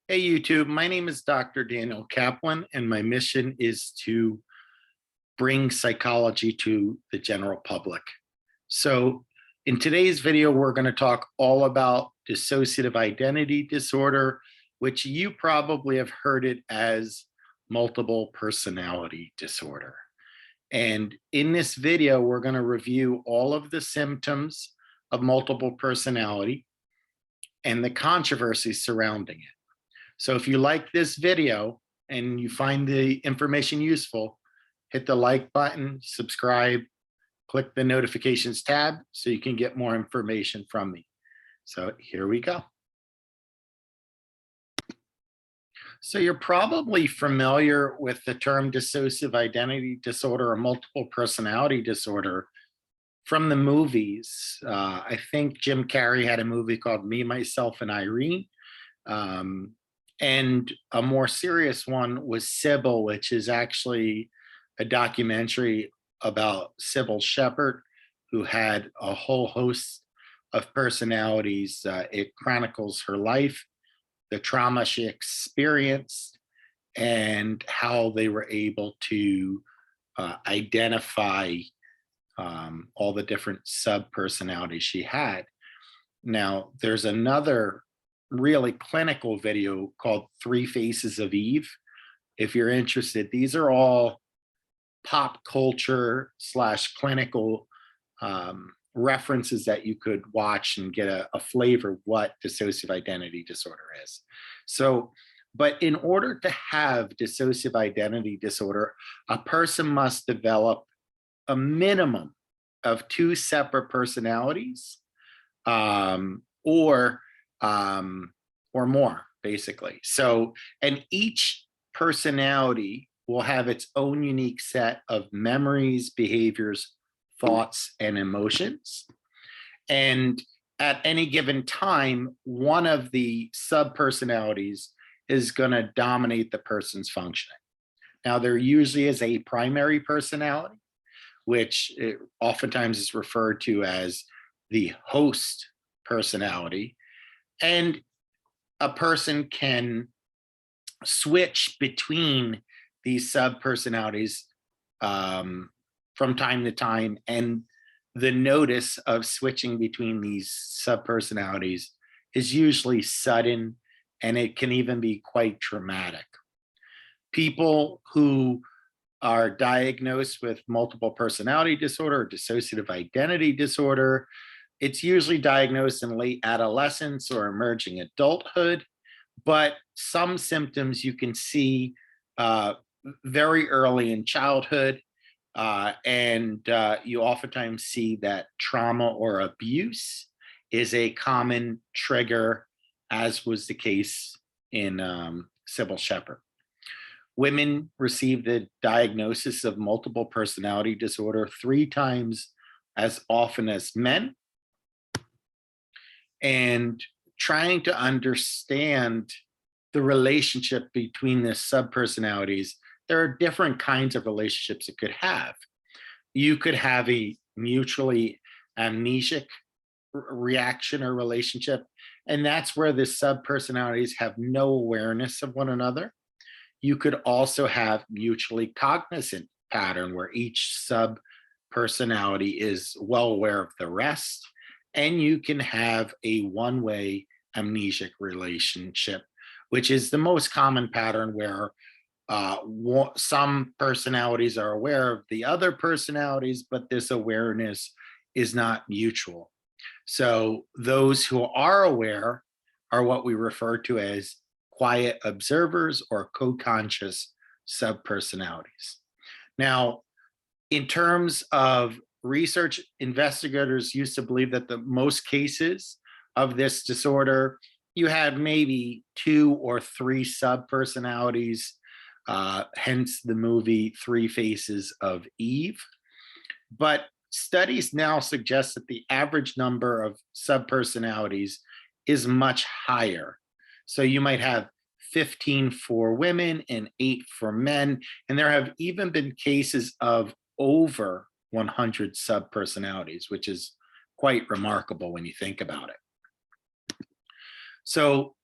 Hey YouTube, my name is Dr. Daniel Kaplan, and my mission is to bring psychology to the general public. So in today's video, we're going to talk all about dissociative identity disorder, which you probably have heard it as multiple personality disorder. And in this video, we're going to review all of the symptoms of multiple personality and the controversy surrounding it. So if you like this video and you find the information useful, hit the like button, subscribe, click the notifications tab so you can get more information from me. So here we go. So you're probably familiar with the term dissociative identity disorder or multiple personality disorder from the movies. I think Jim Carrey had a movie called Me, Myself, and Irene. And a more serious one was Sybil, which is actually a documentary about Cybil Sheppard, who had a whole host of personalities. It chronicles her life, the trauma she experienced, and how they were able to identify all the different sub-personalities she had. Now, there's another really clinical video called Three Faces of Eve. If you're interested, these are all pop culture / clinical references that you could watch and get a flavor of what dissociative identity disorder is. So, but in order to have dissociative identity disorder, a person must develop a minimum of 2 separate personalities or more, basically. So, and each personality will have its own unique set of memories, behaviors, thoughts, and emotions. And at any given time, one of the sub-personalities is going to dominate the person's functioning. Now, there usually is a primary personality, which oftentimes is referred to as the host personality. And a person can switch between these sub-personalities from time to time. And the notice of switching between these sub-personalities is usually sudden, and it can even be quite traumatic. People who are diagnosed with multiple personality disorder or dissociative identity disorder, it's usually diagnosed in late adolescence or emerging adulthood, but some symptoms you can see very early in childhood, and you oftentimes see that trauma or abuse is a common trigger, as was the case in Cybil Sheppard. Women receive the diagnosis of multiple personality disorder 3 times as often as men. And trying to understand the relationship between the sub-personalities, there are different kinds of relationships it could have. You could have a mutually amnesic reaction or relationship, and that's where the sub-personalities have no awareness of one another. You could also have mutually cognizant pattern where each sub-personality is well aware of the rest. And you can have a one-way amnesic relationship, which is the most common pattern where some personalities are aware of the other personalities, but this awareness is not mutual. So those who are aware are what we refer to as quiet observers or co-conscious sub-personalities. Now, in terms of research, investigators used to believe that the most cases of this disorder, you had maybe 2 or 3 sub-personalities, hence the movie Three Faces of Eve. But studies now suggest that the average number of sub-personalities is much higher. So you might have 15 for women and 8 for men. And there have even been cases of over 100 sub-personalities, which is quite remarkable when you think about it. So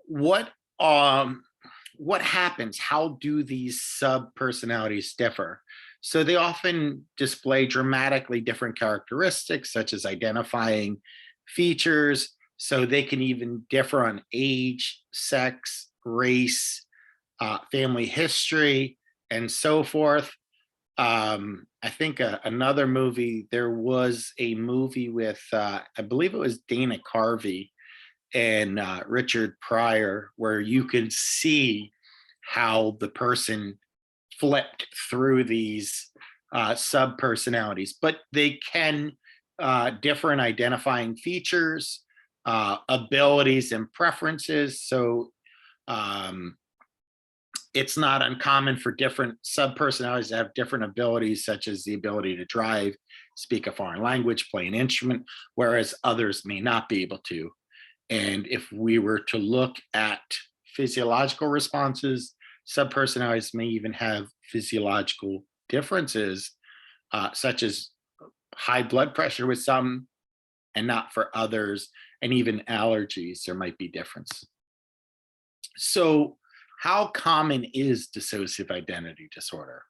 what um what happens? How do these sub personalities differ? So they often display dramatically different characteristics, such as identifying features. So they can even differ on age, sex, race, family history, and so forth. I think another movie, there was a movie with, I believe it was Dana Carvey and Richard Pryor, where you could see how the person flipped through these sub personalities, but they can differ in identifying features, abilities, and preferences. So um, it's not uncommon for different sub personalities to have different abilities, such as the ability to drive, speak a foreign language, play an instrument, whereas others may not be able to. And if we were to look at physiological responses, subpersonalities may even have physiological differences, such as high blood pressure with some and not for others, and even allergies, there might be difference. So, how common is dissociative identity disorder?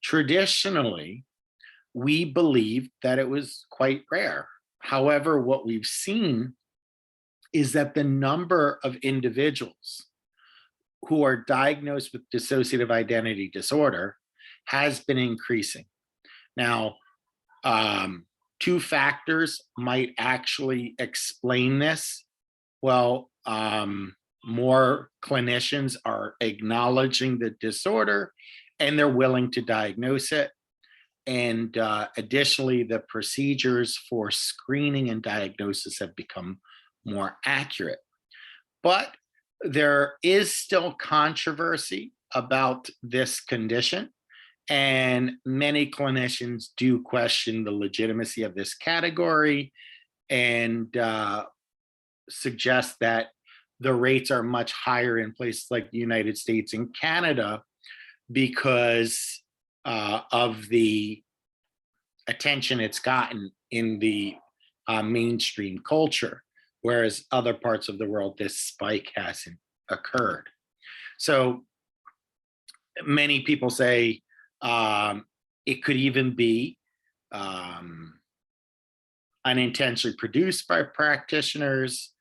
Traditionally, we believed that it was quite rare. However, what we've seen is that the number of individuals who are diagnosed with dissociative identity disorder has been increasing. Now, two factors might actually explain this. Well, more clinicians are acknowledging the disorder and they're willing to diagnose it. And additionally, the procedures for screening and diagnosis have become more accurate. But there is still controversy about this condition, and many clinicians do question the legitimacy of this category and suggest that the rates are much higher in places like the United States and Canada because of the attention it's gotten in the mainstream culture, whereas other parts of the world, this spike hasn't occurred. So many people say it could even be unintentionally produced by practitioners.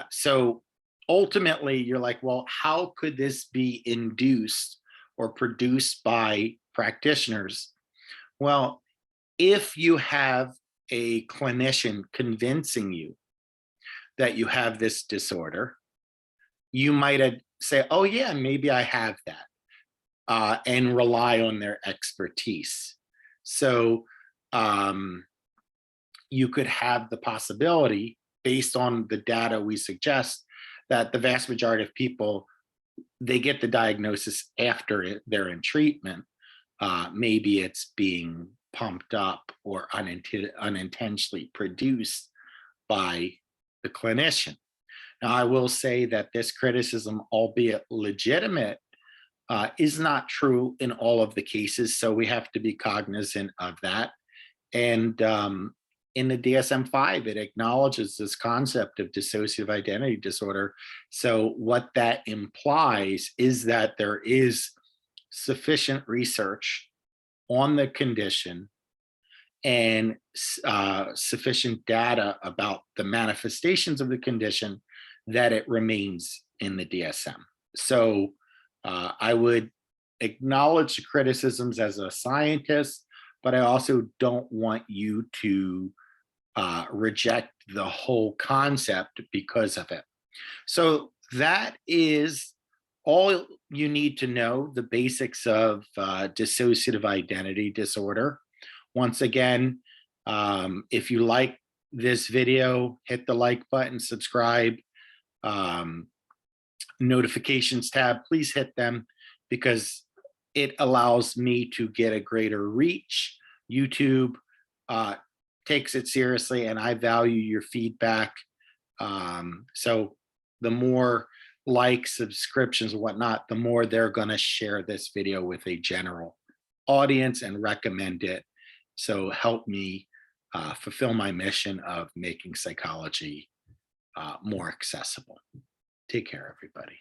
So ultimately, you're like, well, how could this be induced or produced by practitioners? Well, if you have a clinician convincing you that you have this disorder, you might say, oh, yeah, maybe I have that, and rely on their expertise. So you could have the possibility, based on the data we suggest, that the vast majority of people, they get the diagnosis after they're in treatment. Maybe it's being pumped up or unintentionally produced by the clinician. Now, I will say that this criticism, albeit legitimate, is not true in all of the cases. So we have to be cognizant of that. And in the DSM-5, it acknowledges this concept of dissociative identity disorder. So what that implies is that there is sufficient research on the condition and sufficient data about the manifestations of the condition that it remains in the DSM. So I would acknowledge the criticisms as a scientist, but I also don't want you to reject the whole concept because of it. So that is all you need to know, the basics of dissociative identity disorder. Once again, if you like this video, hit the like button, subscribe, notifications tab, please hit them because it allows me to get a greater reach. YouTube takes it seriously and I value your feedback. So the more likes, subscriptions, and whatnot, the more they're going to share this video with a general audience and recommend it. So help me fulfill my mission of making psychology more accessible. Take care, everybody.